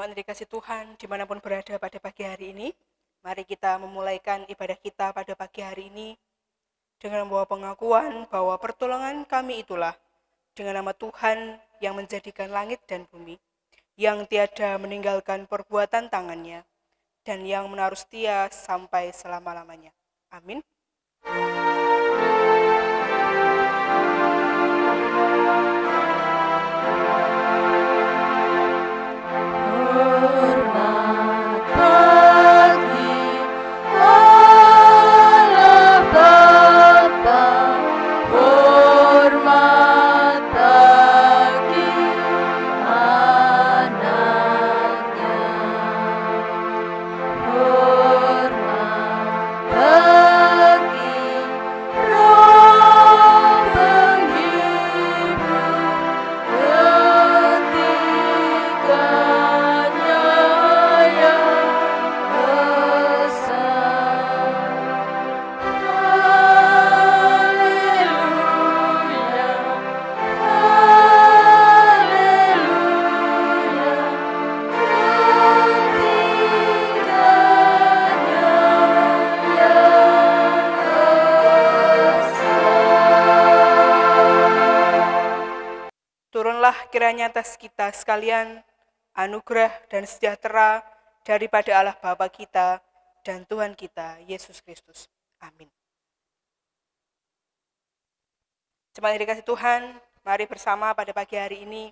Jemaat yang dikasihi Tuhan, dimanapun berada pada pagi hari ini, mari kita memulaikan ibadah kita pada pagi hari ini dengan membawa pengakuan bahwa pertolongan kami itulah dengan nama Tuhan yang menjadikan langit dan bumi, yang tiada meninggalkan perbuatan tangannya, dan yang menaruh setia sampai selama-lamanya. Amin. Turunlah kiranya atas kita sekalian anugerah dan sejahtera daripada Allah Bapa kita dan Tuhan kita, Yesus Kristus. Amin. Jemaat yang dikasihi Tuhan, mari bersama pada pagi hari ini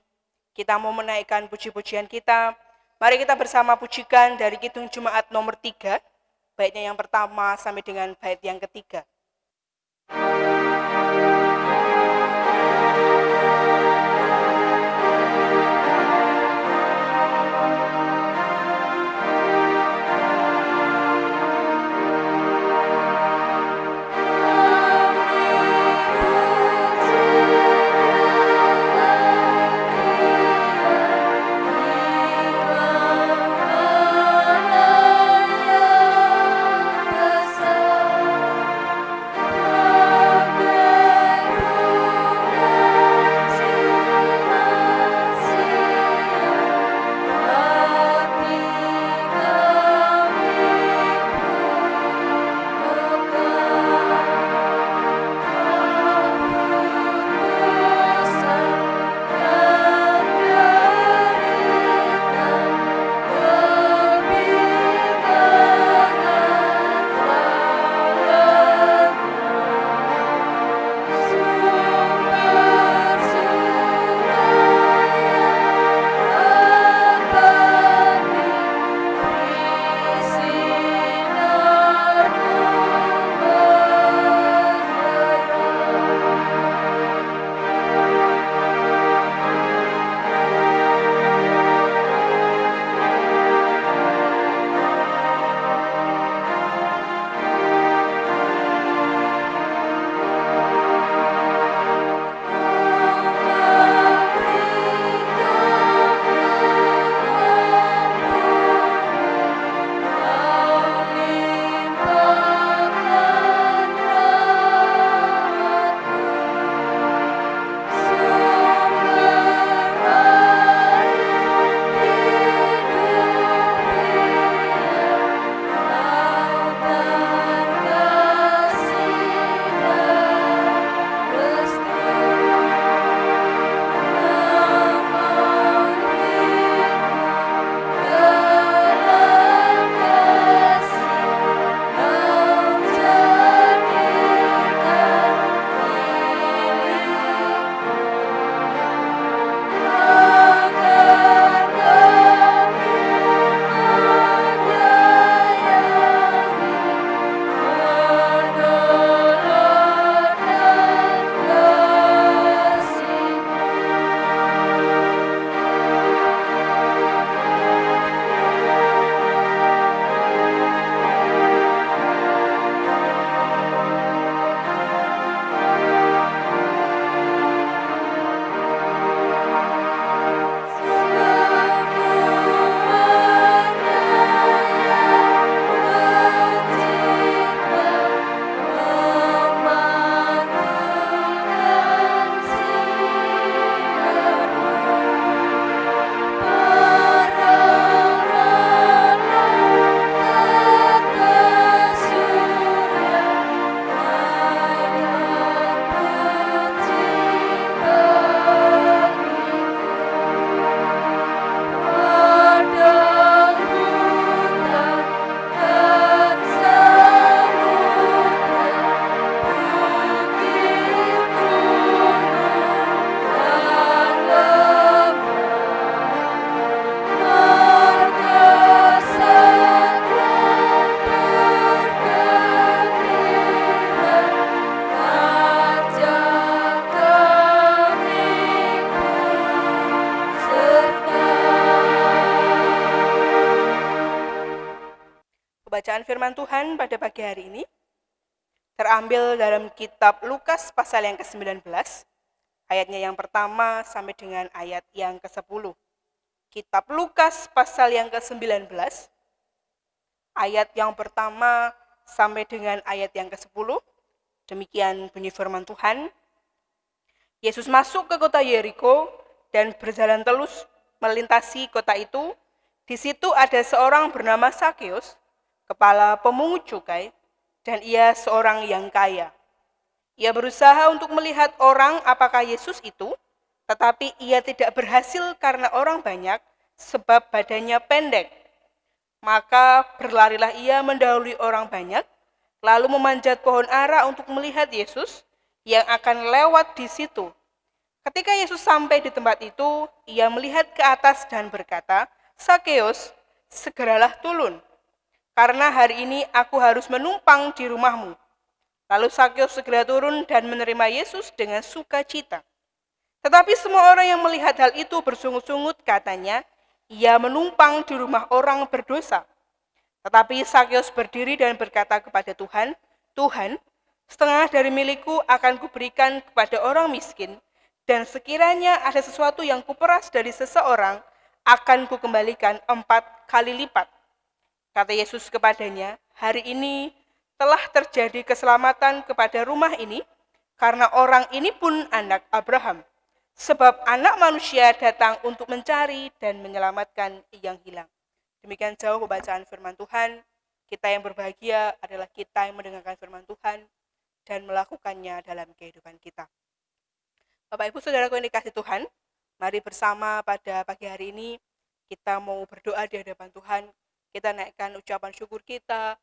kita mau menaikkan puji-pujian kita. Mari kita bersama pujikan dari Kidung Jemaat nomor 3, baitnya yang pertama sampai dengan bait yang ketiga. Besar Pembacaan firman Tuhan pada pagi hari ini terambil dalam kitab Lukas pasal yang ke-19, ayatnya yang pertama sampai dengan ayat yang ke-10. Kitab Lukas pasal yang ke-19, ayat yang pertama sampai dengan ayat yang ke-10. Demikian bunyi firman Tuhan. Yesus masuk ke kota Yeriko dan berjalan telus melintasi kota itu. Di situ ada seorang bernama Sakeus, kepala pemungut cukai, dan ia seorang yang kaya. Ia berusaha untuk melihat orang apakah Yesus itu, tetapi ia tidak berhasil karena orang banyak, sebab badannya pendek. Maka berlarilah ia mendahului orang banyak, lalu memanjat pohon ara untuk melihat Yesus yang akan lewat di situ. Ketika Yesus sampai di tempat itu, ia melihat ke atas dan berkata, "Sakeus, segeralah turun, karena hari ini aku harus menumpang di rumahmu." Lalu Sakeus segera turun dan menerima Yesus dengan sukacita. Tetapi semua orang yang melihat hal itu bersungut-sungut, katanya, ia menumpang di rumah orang berdosa. Tetapi Sakeus berdiri dan berkata kepada Tuhan, "Tuhan, setengah dari milikku akan kuberikan kepada orang miskin, dan sekiranya ada sesuatu yang kuperas dari seseorang, akan kukembalikan 4 kali lipat." Kata Yesus kepadanya, "Hari ini telah terjadi keselamatan kepada rumah ini, karena orang ini pun anak Abraham. Sebab anak manusia datang untuk mencari dan menyelamatkan yang hilang." Demikian jauh pembacaan firman Tuhan. Kita yang berbahagia adalah kita yang mendengarkan firman Tuhan dan melakukannya dalam kehidupan kita. Bapak Ibu Saudaraku yang dikasihi Tuhan, mari bersama pada pagi hari ini kita mau berdoa di hadapan Tuhan. Kita naikkan ucapan syukur kita,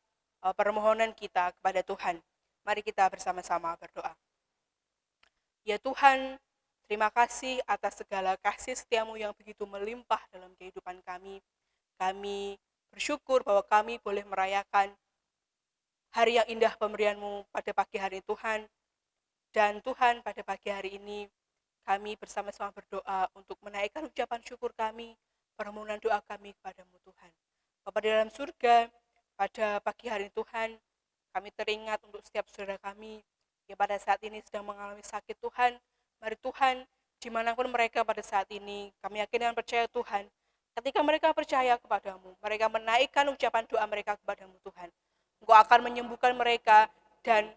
permohonan kita kepada Tuhan. Mari kita bersama-sama berdoa. Ya Tuhan, terima kasih atas segala kasih setiamu yang begitu melimpah dalam kehidupan kami. Kami bersyukur bahwa kami boleh merayakan hari yang indah pemberian-Mu pada pagi hari Tuhan. Dan Tuhan, pada pagi hari ini kami bersama-sama berdoa untuk menaikkan ucapan syukur kami, permohonan doa kami kepada-Mu Tuhan. Bapa di dalam surga, pada pagi hari Tuhan, kami teringat untuk setiap saudara kami yang pada saat ini sedang mengalami sakit Tuhan. Mari Tuhan, dimanapun mereka pada saat ini, kami yakin dan percaya Tuhan, ketika mereka percaya kepada-Mu, mereka menaikkan ucapan doa mereka kepada-Mu Tuhan, Engkau akan menyembuhkan mereka dan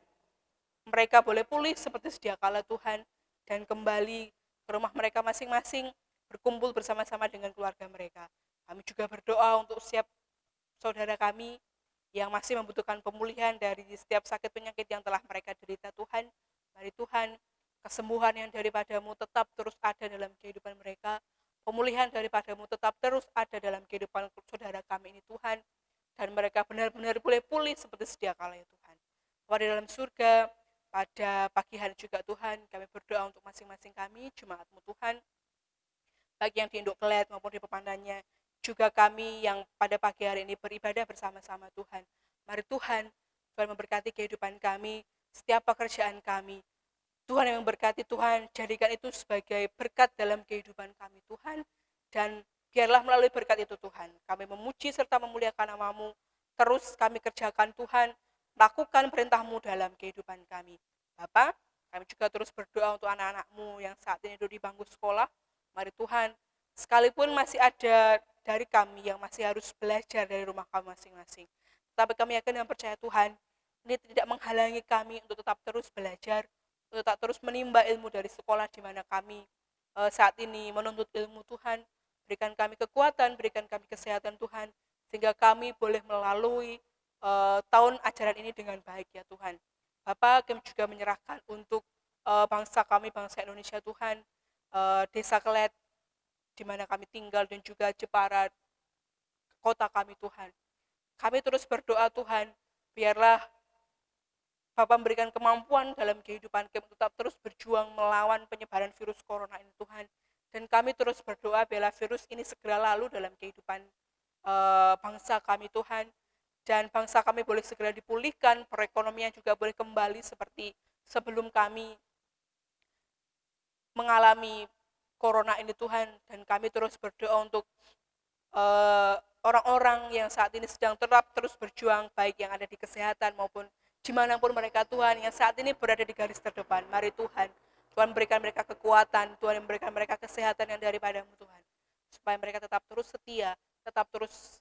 mereka boleh pulih seperti sedia kala Tuhan, dan kembali ke rumah mereka masing-masing, berkumpul bersama-sama dengan keluarga mereka. Kami juga berdoa untuk setiap saudara kami yang masih membutuhkan pemulihan dari setiap sakit penyakit yang telah mereka derita Tuhan. Mari Tuhan, kesembuhan yang daripada-Mu tetap terus ada dalam kehidupan mereka. Pemulihan daripada-Mu tetap terus ada dalam kehidupan saudara kami ini Tuhan. Dan mereka benar-benar boleh pulih seperti sedia kala ya Tuhan. Bapa di dalam surga, pada pagi hari juga Tuhan, kami berdoa untuk masing-masing kami, jemaat-Mu Tuhan, baik yang di Induk Kelet maupun di Pepandannya, juga kami yang pada pagi hari ini beribadah bersama-sama Tuhan. Mari Tuhan, Tuhan memberkati kehidupan kami, setiap pekerjaan kami. Tuhan yang memberkati Tuhan, jadikan itu sebagai berkat dalam kehidupan kami Tuhan, dan biarlah melalui berkat itu Tuhan, kami memuji serta memuliakan nama-Mu, terus kami kerjakan Tuhan, lakukan perintah-Mu dalam kehidupan kami. Bapa, kami juga terus berdoa untuk anak-anak-Mu yang saat ini duduk di bangku sekolah. Mari Tuhan, sekalipun masih ada dari kami yang masih harus belajar dari rumah kami masing-masing, tapi kami yakin dan percaya Tuhan, ini tidak menghalangi kami untuk tetap terus belajar, untuk tetap terus menimba ilmu dari sekolah di mana kami saat ini menuntut ilmu Tuhan. Berikan kami kekuatan, berikan kami kesehatan Tuhan, sehingga kami boleh melalui tahun ajaran ini dengan baik ya Tuhan. Bapak, kami juga menyerahkan untuk bangsa kami, bangsa Indonesia Tuhan, Desa Kelet, di mana kami tinggal, dan juga Jepara, kota kami Tuhan. Kami terus berdoa Tuhan, biarlah Bapak memberikan kemampuan dalam kehidupan kami tetap terus berjuang melawan penyebaran virus corona ini Tuhan. Dan kami terus berdoa biarlah virus ini segera lalu dalam kehidupan bangsa kami Tuhan. Dan bangsa kami boleh segera dipulihkan, perekonomian juga boleh kembali seperti sebelum kami mengalami corona ini Tuhan. Dan kami terus berdoa untuk orang-orang yang saat ini sedang terus berjuang, baik yang ada di kesehatan maupun dimanapun mereka Tuhan, yang saat ini berada di garis terdepan. Mari Tuhan, Tuhan berikan mereka kekuatan, Tuhan memberikan mereka kesehatan yang daripadamu Tuhan, supaya mereka tetap terus setia, tetap terus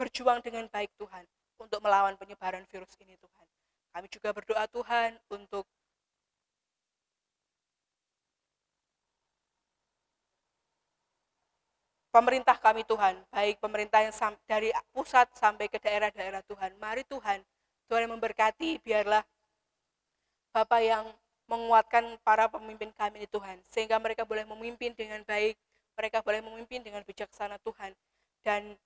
berjuang dengan baik Tuhan, untuk melawan penyebaran virus ini Tuhan. Kami juga berdoa Tuhan untuk pemerintah kami Tuhan, baik pemerintah yang dari pusat sampai ke daerah-daerah Tuhan. Mari Tuhan, Tuhan yang memberkati, biarlah Bapak yang menguatkan para pemimpin kami ini Tuhan, sehingga mereka boleh memimpin dengan baik, mereka boleh memimpin dengan bijaksana Tuhan, dan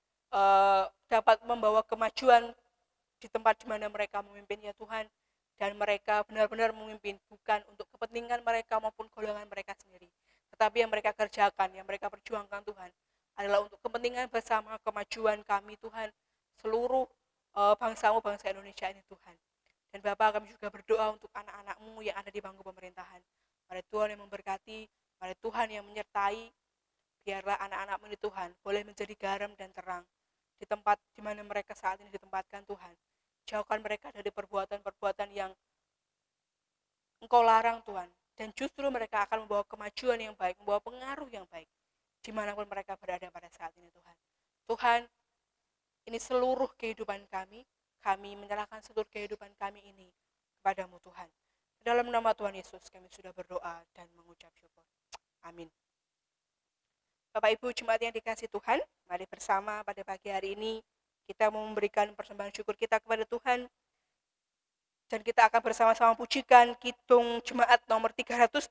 dapat membawa kemajuan di tempat di mana mereka memimpin ya Tuhan, dan mereka benar-benar memimpin bukan untuk kepentingan mereka maupun golongan mereka sendiri, tetapi yang mereka kerjakan, yang mereka perjuangkan Tuhan, adalah untuk kepentingan bersama, kemajuan kami Tuhan, seluruh bangsa Indonesia ini Tuhan. Dan Bapak, kami juga berdoa untuk anak-anak-Mu yang ada di bangku pemerintahan. Mari Tuhan yang memberkati, mari Tuhan yang menyertai, biarlah anak-anak-Mu ini Tuhan boleh menjadi garam dan terang di tempat di mana mereka saat ini ditempatkan Tuhan. Jauhkan mereka dari perbuatan-perbuatan yang Engkau larang Tuhan, dan justru mereka akan membawa kemajuan yang baik, membawa pengaruh yang baik dimanapun mereka berada pada saat ini Tuhan. Tuhan, ini seluruh kehidupan kami menyerahkan seluruh kehidupan kami ini kepadamu Tuhan. Dalam nama Tuhan Yesus kami sudah berdoa dan mengucap syukur. Amin. Bapak Ibu jemaat yang dikasihi Tuhan, mari bersama pada pagi hari ini kita mau memberikan persembahan syukur kita kepada Tuhan. Dan kita akan bersama-sama pujikan Kidung Jemaat nomor 337,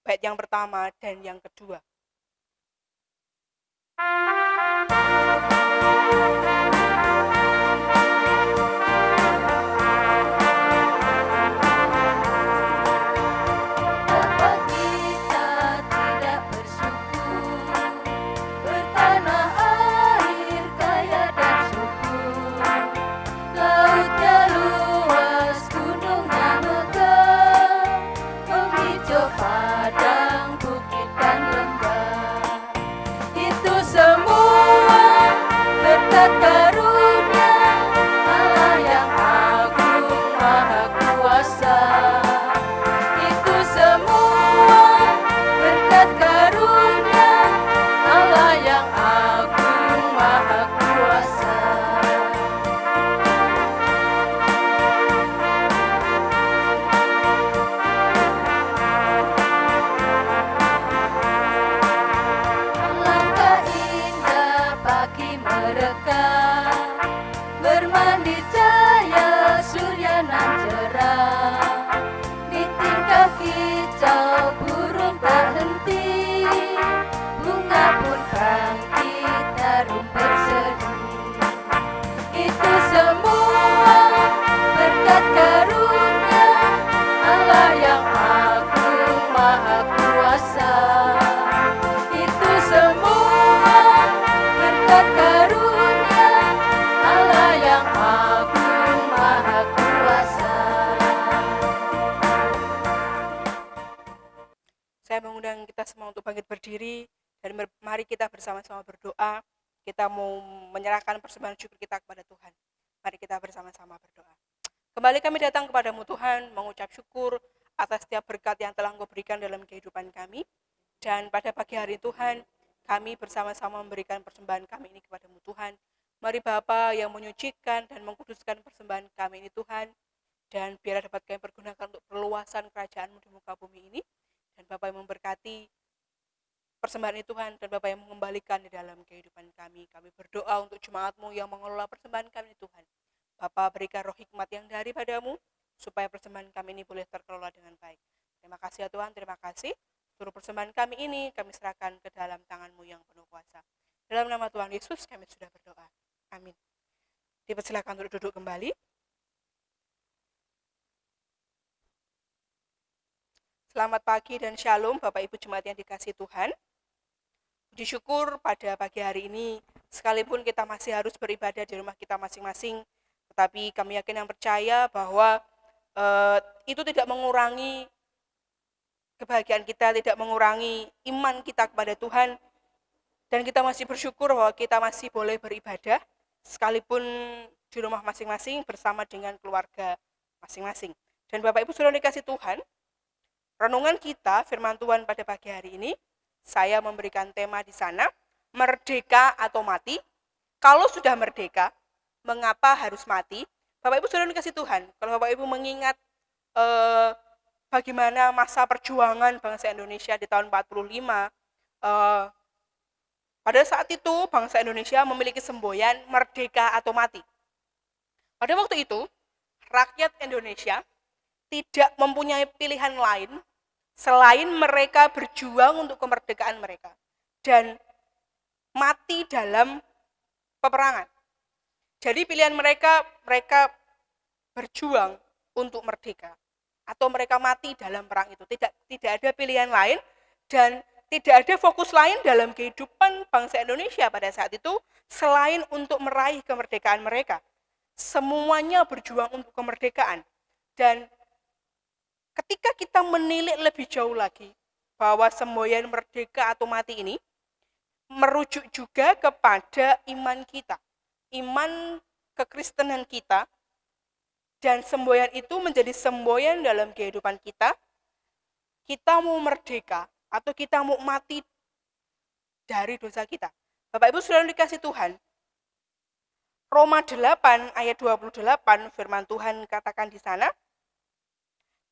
bait yang pertama dan yang kedua. Saya mengundang kita semua untuk bangkit berdiri dan mari kita bersama-sama berdoa. Kita mau menyerahkan persembahan syukur kita kepada Tuhan. Mari kita bersama-sama berdoa. Kembali kami datang kepadamu Tuhan, mengucap syukur atas setiap berkat yang telah Engkau berikan dalam kehidupan kami. Dan pada pagi hari Tuhan, kami bersama-sama memberikan persembahan kami ini kepadamu Tuhan. Mari Bapa yang menyucikan dan mengkuduskan persembahan kami ini Tuhan. Dan biar dapat kami pergunakan untuk perluasan kerajaan-Mu di muka bumi ini. Dan Bapak yang memberkati persembahan ini Tuhan, dan Bapak yang mengembalikan di dalam kehidupan kami. Kami berdoa untuk jemaat-Mu yang mengelola persembahan kami ini Tuhan. Bapak berikan roh hikmat yang daripadamu, supaya persembahan kami ini boleh terkelola dengan baik. Terima kasih ya Tuhan, terima kasih. Seluruh persembahan kami ini kami serahkan ke dalam tangan-Mu yang penuh kuasa. Dalam nama Tuhan Yesus kami sudah berdoa. Amin. Dipersilakan untuk duduk kembali. Selamat pagi dan shalom Bapak Ibu jemaat yang dikasihi Tuhan. Puji syukur pada pagi hari ini, sekalipun kita masih harus beribadah di rumah kita masing-masing, tetapi kami yakin dan percaya bahwa itu tidak mengurangi kebahagiaan kita, tidak mengurangi iman kita kepada Tuhan, Dan kita masih bersyukur bahwa kita masih boleh beribadah sekalipun di rumah masing-masing bersama dengan keluarga masing-masing. Dan Bapak Ibu Saudara dikasih Tuhan, renungan kita firman Tuhan pada pagi hari ini, saya memberikan tema di sana, merdeka atau mati. Kalau sudah merdeka, mengapa harus mati? Bapak Ibu Saudara dikasih Tuhan, kalau Bapak Ibu mengingat bagaimana masa perjuangan bangsa Indonesia di tahun 45, pada saat itu bangsa Indonesia memiliki semboyan merdeka atau mati. Pada waktu itu, rakyat Indonesia tidak mempunyai pilihan lain selain mereka berjuang untuk kemerdekaan mereka dan mati dalam peperangan. Jadi pilihan mereka berjuang untuk merdeka atau mereka mati dalam perang itu. Tidak ada pilihan lain dan tidak ada fokus lain dalam kehidupan bangsa Indonesia pada saat itu selain untuk meraih kemerdekaan mereka. Semuanya berjuang untuk kemerdekaan. Dan ketika kita menilik lebih jauh lagi bahwa semboyan merdeka atau mati ini merujuk juga kepada iman kita, iman kekristenan kita, dan semboyan itu menjadi semboyan dalam kehidupan kita. Kita mau merdeka atau kita mau mati dari dosa kita. Bapak Ibu Saudara dikasih Tuhan, Roma 8 ayat 28 firman Tuhan katakan di sana,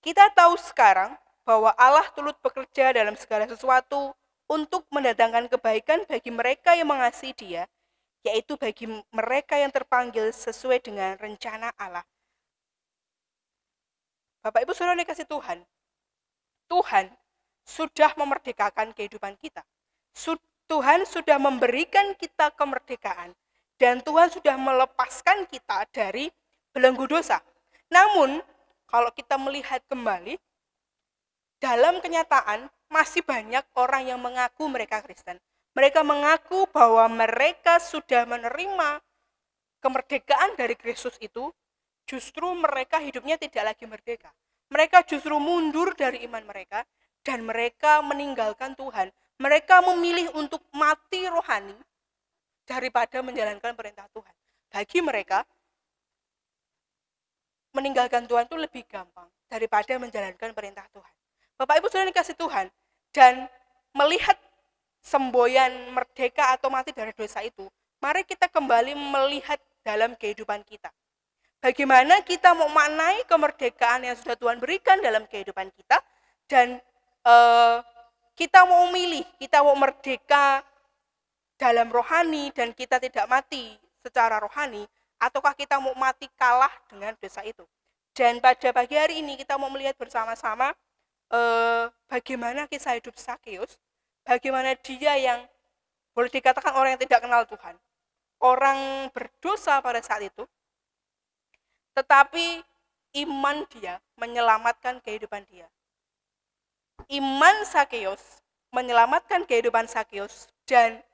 kita tahu sekarang bahwa Allah turut bekerja dalam segala sesuatu untuk mendatangkan kebaikan bagi mereka yang mengasihi Dia, yaitu bagi mereka yang terpanggil sesuai dengan rencana Allah. Bapak Ibu Saudara dikasih Tuhan, Tuhan sudah memerdekakan kehidupan kita. Tuhan sudah memberikan kita kemerdekaan dan Tuhan sudah melepaskan kita dari belenggu dosa. Namun, kalau kita melihat kembali, dalam kenyataan masih banyak orang yang mengaku mereka Kristen. Mereka mengaku bahwa mereka sudah menerima kemerdekaan dari Kristus itu, justru mereka hidupnya tidak lagi merdeka. Mereka justru mundur dari iman mereka dan mereka meninggalkan Tuhan. Mereka memilih untuk mati rohani daripada menjalankan perintah Tuhan. Bagi mereka, meninggalkan Tuhan itu lebih gampang daripada menjalankan perintah Tuhan. Bapak Ibu Saudara dikasih Tuhan, dan melihat semboyan merdeka atau mati dari dosa itu, mari kita kembali melihat dalam kehidupan kita. Bagaimana kita mau maknai kemerdekaan yang sudah Tuhan berikan dalam kehidupan kita, dan kita mau milih, kita mau merdeka dalam rohani dan kita tidak mati secara rohani, ataukah kita mau mati kalah dengan dosa itu. Dan pada pagi hari ini kita mau melihat bersama-sama bagaimana kisah hidup Sakeus, bagaimana dia yang boleh dikatakan orang yang tidak kenal Tuhan, orang berdosa pada saat itu, tetapi iman dia menyelamatkan kehidupan dia. Iman Sakeus menyelamatkan kehidupan Sakeus dan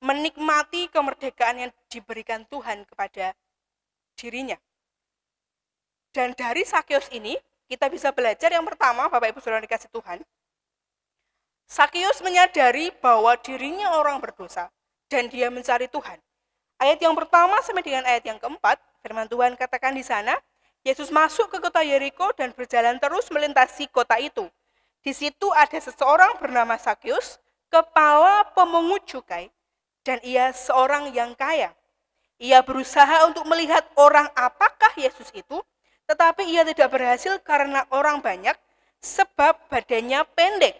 menikmati kemerdekaan yang diberikan Tuhan kepada dirinya. Dan dari Sakeus ini kita bisa belajar yang pertama, Bapak Ibu Saudara dikasih Tuhan, Sakeus menyadari bahwa dirinya orang berdosa dan dia mencari Tuhan. Ayat yang pertama sampai dengan ayat yang keempat, firman Tuhan katakan di sana, Yesus masuk ke kota Yeriko dan berjalan terus melintasi kota itu. Di situ ada seseorang bernama Sakeus, kepala pemungut cukai, dan ia seorang yang kaya. Ia berusaha untuk melihat orang apakah Yesus itu, tetapi ia tidak berhasil karena orang banyak, sebab badannya pendek.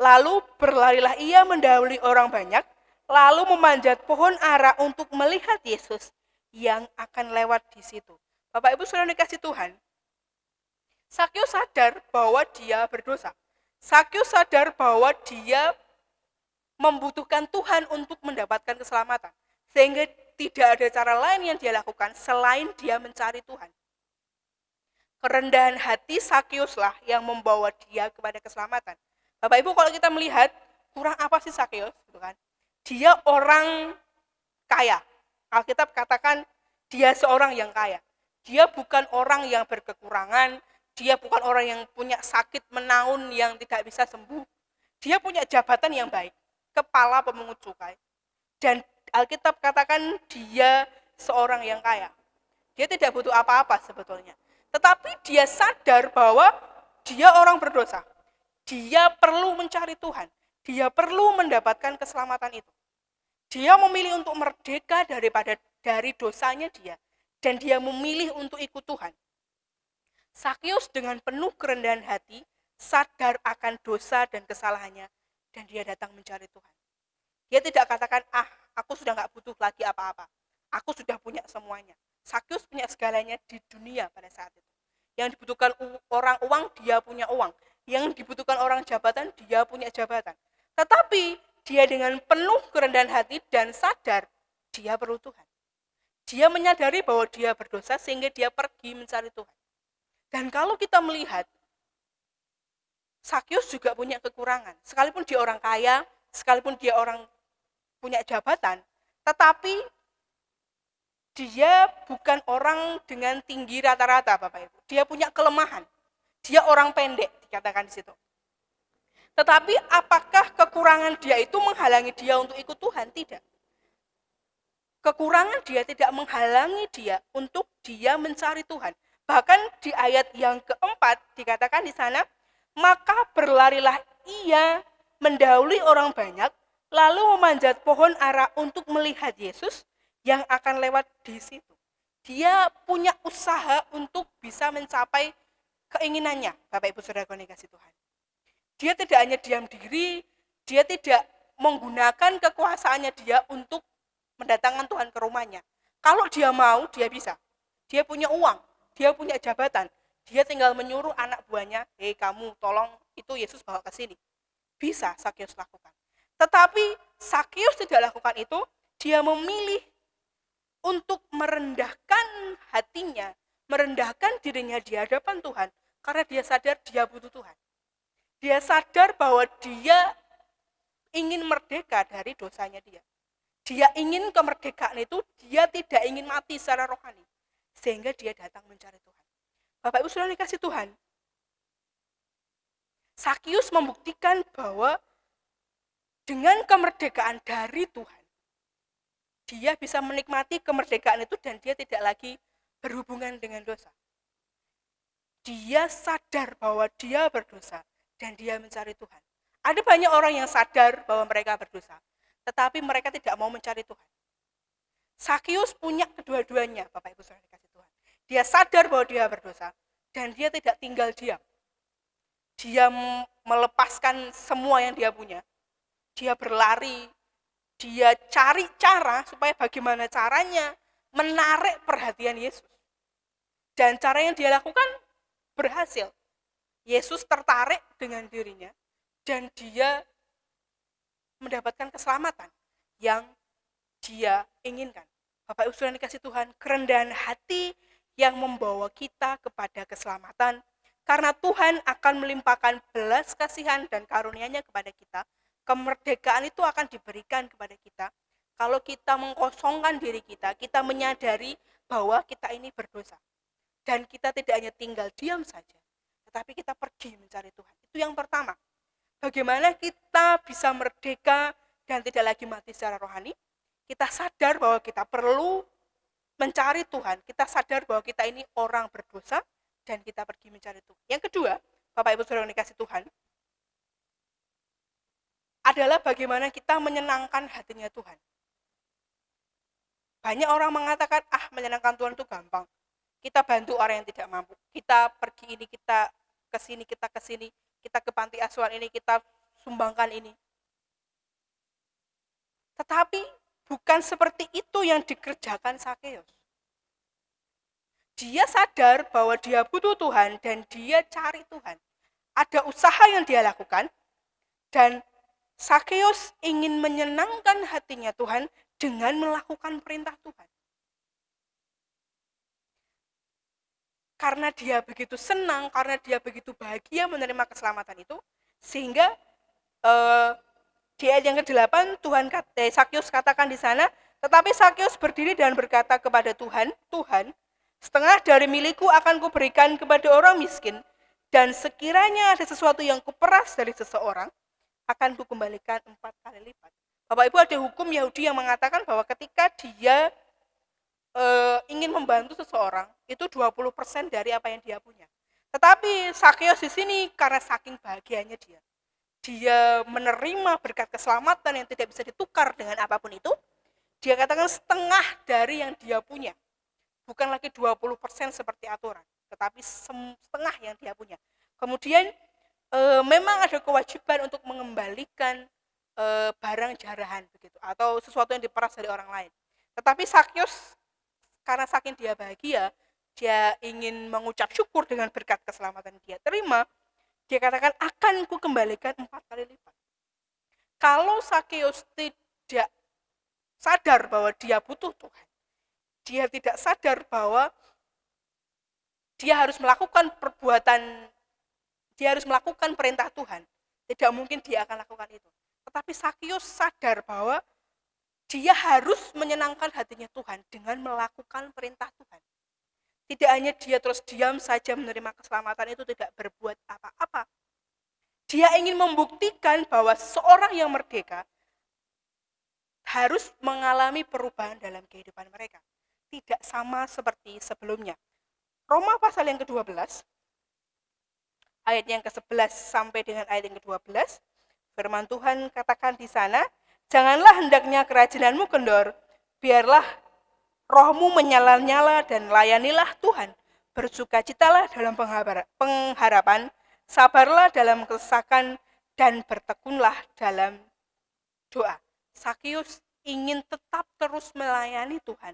Lalu berlarilah ia mendahului orang banyak, lalu memanjat pohon ara untuk melihat Yesus yang akan lewat di situ. Bapak Ibu Saudara dikasih Tuhan, Sakeus sadar bahwa dia berdosa. Sakeus sadar bahwa dia membutuhkan Tuhan untuk mendapatkan keselamatan. Sehingga tidak ada cara lain yang dia lakukan selain dia mencari Tuhan. Kerendahan hati Sakeuslah yang membawa dia kepada keselamatan. Bapak Ibu, kalau kita melihat, kurang apa sih Sakeus? Gitu kan? Dia orang kaya. Alkitab katakan dia seorang yang kaya. Dia bukan orang yang berkekurangan. Dia bukan orang yang punya sakit menaun yang tidak bisa sembuh. Dia punya jabatan yang baik. kepala pemungut cukai. Dan Alkitab katakan dia seorang yang kaya. Dia tidak butuh apa-apa sebetulnya. Tetapi dia sadar bahwa dia orang berdosa. Dia perlu mencari Tuhan. Dia perlu mendapatkan keselamatan itu. Dia memilih untuk merdeka dari dosanya dia. Dan dia memilih untuk ikut Tuhan. Sakeus dengan penuh kerendahan hati, sadar akan dosa dan kesalahannya. Dan dia datang mencari Tuhan. Dia tidak katakan, aku sudah gak butuh lagi apa-apa. Aku sudah punya semuanya. Sakeus punya segalanya di dunia pada saat itu. Yang dibutuhkan orang uang, dia punya uang. Yang dibutuhkan orang jabatan, dia punya jabatan. Tetapi dia dengan penuh kerendahan hati dan sadar dia perlu Tuhan. Dia menyadari bahwa dia berdosa sehingga dia pergi mencari Tuhan. Dan kalau kita melihat, Sakeus juga punya kekurangan. Sekalipun dia orang kaya, sekalipun dia orang punya jabatan, tetapi dia bukan orang dengan tinggi rata-rata, Bapak Ibu. Dia punya kelemahan. Dia orang pendek, dikatakan di situ. Tetapi apakah kekurangan dia itu menghalangi dia untuk ikut Tuhan? Tidak. Kekurangan dia tidak menghalangi dia untuk dia mencari Tuhan. Bahkan di ayat yang keempat dikatakan di sana, maka berlarilah ia mendahului orang banyak, lalu memanjat pohon ara untuk melihat Yesus yang akan lewat di situ. Dia punya usaha untuk bisa mencapai keinginannya, Bapak Ibu Saudara yang dikasihi Tuhan. Dia tidak hanya diam diri, dia tidak menggunakan kekuasaannya dia untuk mendatangkan Tuhan ke rumahnya. Kalau dia mau, dia bisa. Dia punya uang, dia punya jabatan. Dia tinggal menyuruh anak buahnya, kamu tolong itu Yesus bawa ke sini. Bisa Sakeus lakukan. Tetapi Sakeus tidak lakukan itu, dia memilih untuk merendahkan hatinya, merendahkan dirinya di hadapan Tuhan, karena dia sadar dia butuh Tuhan. Dia sadar bahwa dia ingin merdeka dari dosanya dia. Dia ingin kemerdekaan itu, dia tidak ingin mati secara rohani. Sehingga dia datang mencari Tuhan. Bapak Ibu Saudara dikasih Tuhan. Sakeus membuktikan bahwa dengan kemerdekaan dari Tuhan, dia bisa menikmati kemerdekaan itu dan dia tidak lagi berhubungan dengan dosa. Dia sadar bahwa dia berdosa dan dia mencari Tuhan. Ada banyak orang yang sadar bahwa mereka berdosa, tetapi mereka tidak mau mencari Tuhan. Sakeus punya kedua-duanya, Bapak Ibu Saudara dikasih Tuhan. Dia sadar bahwa dia berdosa dan dia tidak tinggal diam. Dia melepaskan semua yang dia punya. Dia berlari, dia cari cara supaya bagaimana caranya menarik perhatian Yesus. Dan cara yang dia lakukan berhasil. Yesus tertarik dengan dirinya dan dia mendapatkan keselamatan yang dia inginkan. Bapak Ibu Saudara dikasih Tuhan, kerendahan hati yang membawa kita kepada keselamatan, karena Tuhan akan melimpahkan belas kasihan dan karunia-Nya kepada kita. Kemerdekaan itu akan diberikan kepada kita kalau kita mengkosongkan diri kita, kita menyadari bahwa kita ini berdosa. Dan kita tidak hanya tinggal diam saja, tetapi kita pergi mencari Tuhan. Itu yang pertama. Bagaimana kita bisa merdeka dan tidak lagi mati secara rohani? Kita sadar bahwa kita perlu mencari Tuhan. Kita sadar bahwa kita ini orang berdosa dan kita pergi mencari Tuhan. Yang kedua, Bapak Ibu Saudara yang dikasih Tuhan, adalah bagaimana kita menyenangkan hatinya Tuhan. Banyak orang mengatakan, menyenangkan Tuhan itu gampang. Kita bantu orang yang tidak mampu. Kita pergi ini, kita ke sini, kita ke panti asuhan ini, kita sumbangkan ini. Tetapi bukan seperti itu yang dikerjakan Sakeus. Dia sadar bahwa dia butuh Tuhan dan dia cari Tuhan. Ada usaha yang dia lakukan dan Sakeus ingin menyenangkan hatinya Tuhan dengan melakukan perintah Tuhan. Karena dia begitu senang, karena dia begitu bahagia menerima keselamatan itu, sehingga di ayat yang ke-8 Sakeus katakan di sana, tetapi Sakeus berdiri dan berkata kepada Tuhan, Tuhan, setengah dari milikku akan kuberikan kepada orang miskin, dan sekiranya ada sesuatu yang kuperas dari seseorang, akan kukembalikan 4 kali lipat. Bapak Ibu, ada hukum Yahudi yang mengatakan bahwa ketika dia ingin membantu seseorang, itu 20% dari apa yang dia punya. Tetapi Sakeus di sini karena saking bahagianya dia menerima berkat keselamatan yang tidak bisa ditukar dengan apapun itu, dia katakan setengah dari yang dia punya. Bukan lagi 20% seperti aturan, tetapi setengah yang dia punya. Kemudian memang ada kewajiban untuk mengembalikan barang jarahan begitu atau sesuatu yang diperas dari orang lain. Tetapi Sakeus karena saking dia bahagia, dia ingin mengucap syukur dengan berkat keselamatan dia terima, dia katakan akan ku kembalikan 4 kali lipat. Kalau Sakeus tidak sadar bahwa dia butuh Tuhan, dia tidak sadar bahwa dia harus melakukan perintah Tuhan, tidak mungkin dia akan lakukan itu. Tetapi Sakeus sadar bahwa dia harus menyenangkan hatinya Tuhan dengan melakukan perintah Tuhan. Tidak hanya dia terus diam saja menerima keselamatan itu tidak berbuat apa-apa. Dia ingin membuktikan bahwa seorang yang merdeka harus mengalami perubahan dalam kehidupan mereka. Tidak sama seperti sebelumnya. Roma pasal yang ke-12, ayat yang ke-11 sampai dengan ayat yang ke-12, firman Tuhan katakan di sana, janganlah hendaknya kerajinanmu kendor, biarlah rohmu menyala-nyala dan layanilah Tuhan. Bersukacitalah dalam pengharapan, sabarlah dalam kesesakan, dan bertekunlah dalam doa. Sakeus ingin tetap terus melayani Tuhan.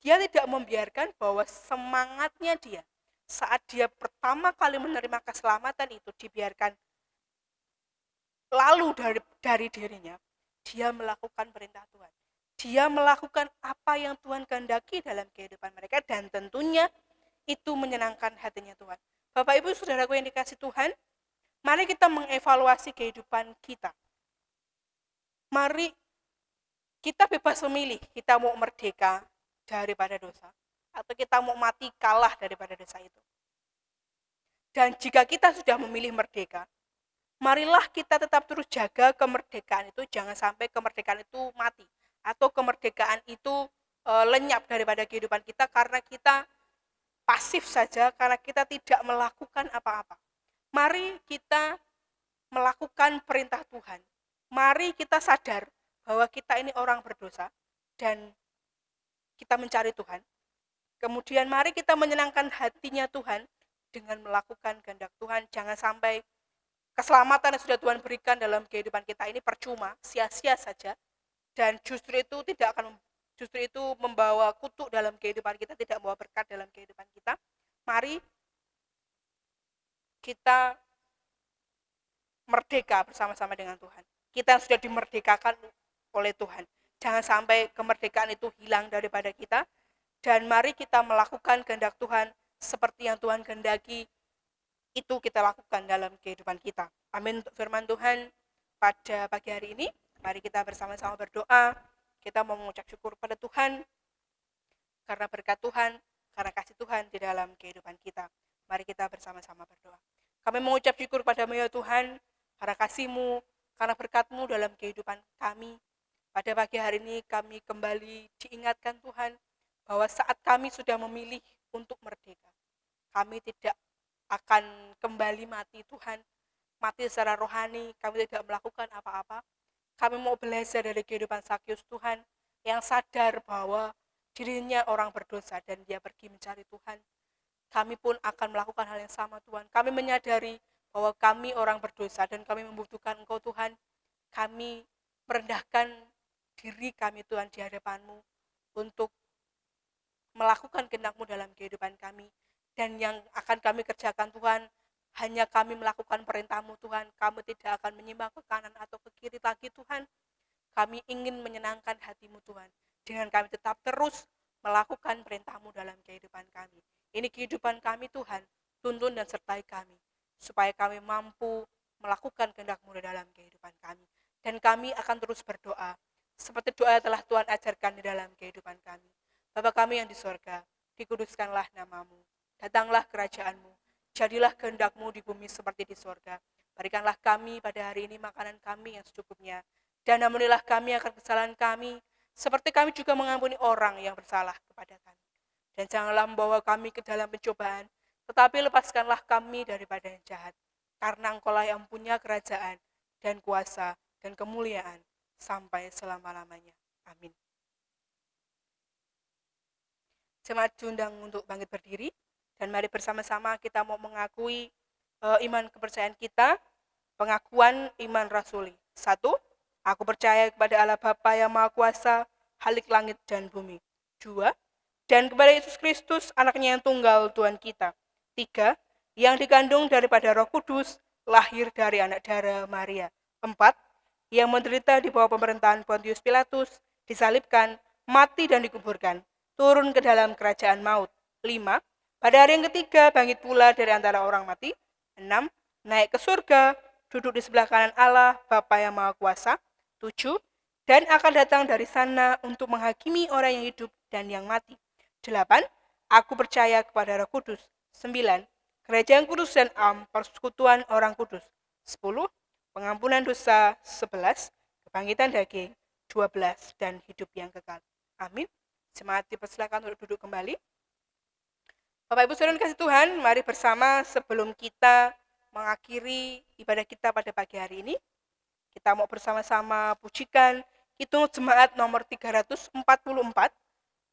Dia tidak membiarkan bahwa semangatnya dia saat dia pertama kali menerima keselamatan itu dibiarkan lalu dari dirinya. Dia melakukan perintah Tuhan. Dia melakukan apa yang Tuhan kehendaki dalam kehidupan mereka dan tentunya itu menyenangkan hatinya Tuhan. Bapak Ibu Saudaraku yang dikasih Tuhan, mari kita mengevaluasi kehidupan kita. Mari kita bebas memilih, kita mau merdeka daripada dosa atau kita mau mati kalah daripada dosa itu. Dan jika kita sudah memilih merdeka, marilah kita tetap terus jaga kemerdekaan itu, jangan sampai kemerdekaan itu mati atau kemerdekaan itu lenyap daripada kehidupan kita karena kita pasif saja, karena kita tidak melakukan apa-apa. Mari kita melakukan perintah Tuhan. Mari kita sadar bahwa kita ini orang berdosa dan kita mencari Tuhan. Kemudian mari kita menyenangkan hatinya Tuhan dengan melakukan kehendak Tuhan. Jangan sampai keselamatan yang sudah Tuhan berikan dalam kehidupan kita ini percuma, sia-sia saja, dan justru itu membawa kutuk dalam kehidupan kita, tidak membawa berkat dalam kehidupan kita. Mari kita merdeka bersama-sama dengan Tuhan. Kita yang sudah dimerdekakan oleh Tuhan. Jangan sampai kemerdekaan itu hilang daripada kita, dan mari kita melakukan kehendak Tuhan seperti yang Tuhan kehendaki. Itu kita lakukan dalam kehidupan kita. Amin. Untuk firman Tuhan pada pagi hari ini, mari kita bersama-sama berdoa. Kita mau mengucap syukur pada Tuhan karena berkat Tuhan, karena kasih Tuhan di dalam kehidupan kita. Mari kita bersama-sama berdoa. Kami mengucap syukur padamu ya Tuhan, karena kasih-Mu, karena berkat-Mu dalam kehidupan kami. Pada pagi hari ini kami kembali diingatkan Tuhan bahwa saat kami sudah memilih untuk merdeka, kami tidak akan kembali mati Tuhan, mati secara rohani, kami tidak melakukan apa-apa. Kami mau belajar dari kehidupan Sakeus Tuhan, yang sadar bahwa dirinya orang berdosa dan dia pergi mencari Tuhan. Kami pun akan melakukan hal yang sama Tuhan. Kami menyadari bahwa kami orang berdosa dan kami membutuhkan Engkau Tuhan. Kami merendahkan diri kami Tuhan di hadapan-Mu untuk melakukan kehendak-Mu dalam kehidupan kami. Dan yang akan kami kerjakan Tuhan, hanya kami melakukan perintah-Mu Tuhan. Kami tidak akan menyimpang ke kanan atau ke kiri lagi Tuhan. Kami ingin menyenangkan hati-Mu Tuhan, dengan kami tetap terus melakukan perintah-Mu dalam kehidupan kami. Ini kehidupan kami Tuhan, tuntun dan sertai kami, supaya kami mampu melakukan kehendak-Mu dalam kehidupan kami. Dan kami akan terus berdoa, seperti doa yang telah Tuhan ajarkan di dalam kehidupan kami. Bapa kami yang di sorga, dikuduskanlah nama-Mu. Datanglah kerajaan-Mu, jadilah kehendak-Mu di bumi seperti di sorga. Berikanlah kami pada hari ini makanan kami yang secukupnya. Dan ampunilah kami akan kesalahan kami, seperti kami juga mengampuni orang yang bersalah kepada kami. Dan janganlah membawa kami ke dalam pencobaan, tetapi lepaskanlah kami daripada yang jahat. Karena Engkau-lah yang punya kerajaan dan kuasa dan kemuliaan sampai selama-lamanya. Amin. Jemaat diundang untuk bangkit berdiri, dan mari bersama-sama kita mau mengakui iman kepercayaan kita, pengakuan iman rasuli. 1. Aku percaya kepada Allah Bapa yang Maha Kuasa, Khalik langit dan bumi. 2. Dan kepada Yesus Kristus, anaknya yang tunggal Tuhan kita. 3. Yang dikandung daripada Roh Kudus, lahir dari anak darah Maria. 4. Yang menderita di bawah pemerintahan Pontius Pilatus, disalibkan, mati dan dikuburkan, turun ke dalam kerajaan maut. 5. Pada hari yang ketiga, bangkit pula dari antara orang mati. 6. Naik ke surga, duduk di sebelah kanan Allah, Bapa yang Maha Kuasa. 7. Dan akan datang dari sana untuk menghakimi orang yang hidup dan yang mati. 8. Aku percaya kepada Roh Kudus. 9. Kerajaan kudus dan am, persekutuan orang kudus. 10. Pengampunan dosa. 11. Kebangkitan daging. 12. Dan hidup yang kekal. Amin. Jemaat dipersilakan untuk duduk kembali. Bapak Ibu Saudara kasih Tuhan, mari bersama sebelum kita mengakhiri ibadah kita pada pagi hari ini, kita mau bersama-sama pujikan Kidung Jemaat nomor 344,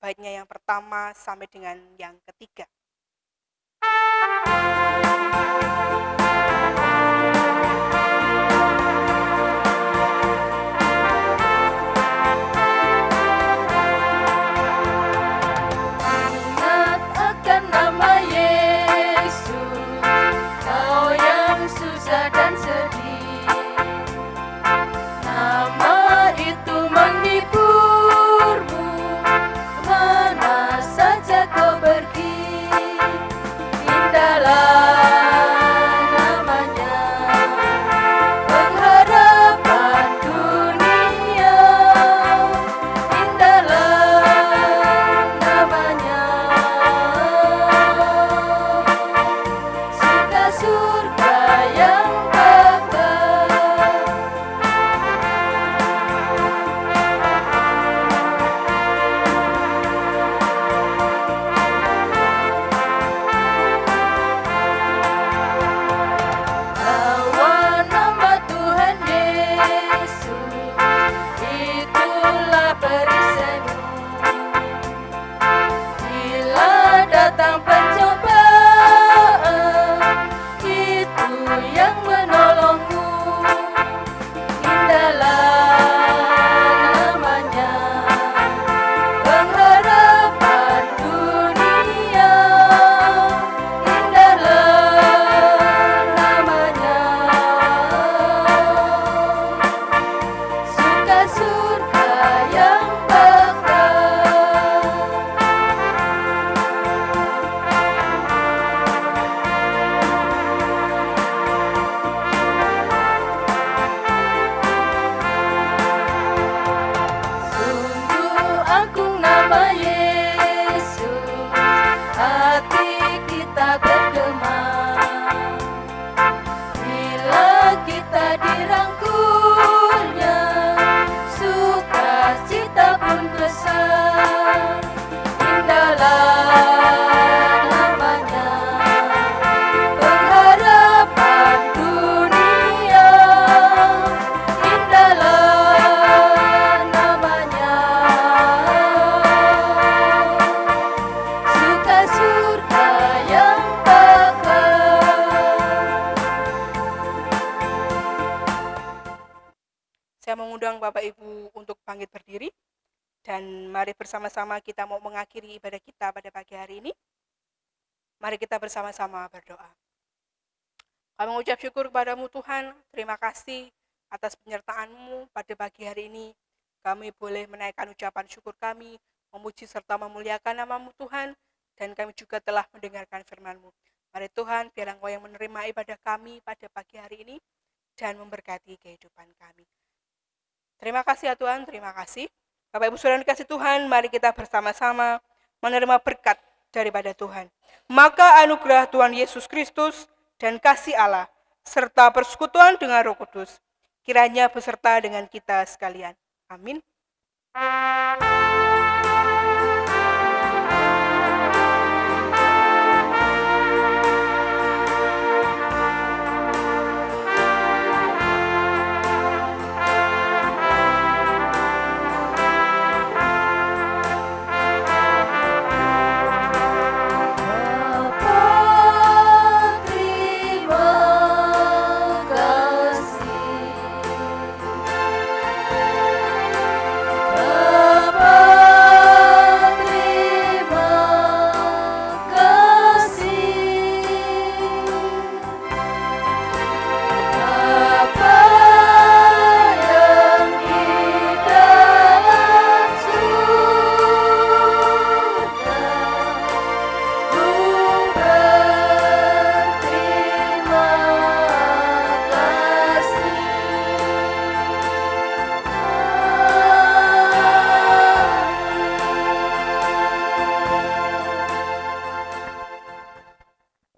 baitnya yang pertama sampai dengan yang ketiga. Saya mengundang Bapak Ibu untuk bangkit berdiri, dan mari bersama-sama kita mau mengakhiri ibadah kita pada pagi hari ini. Mari kita bersama-sama berdoa. Kami mengucap syukur kepadamu Tuhan, terima kasih atas penyertaan-Mu pada pagi hari ini. Kami boleh menaikkan ucapan syukur kami, memuji serta memuliakan nama-Mu Tuhan, dan kami juga telah mendengarkan firman-Mu. Mari Tuhan, biar Engkau yang menerima ibadah kami pada pagi hari ini, dan memberkati kehidupan kami. Terima kasih ya Tuhan, terima kasih. Bapak Ibu Saudara dikasih Tuhan, mari kita bersama-sama menerima berkat daripada Tuhan. Maka anugerah Tuhan Yesus Kristus dan kasih Allah serta persekutuan dengan Roh Kudus, kiranya beserta dengan kita sekalian. Amin.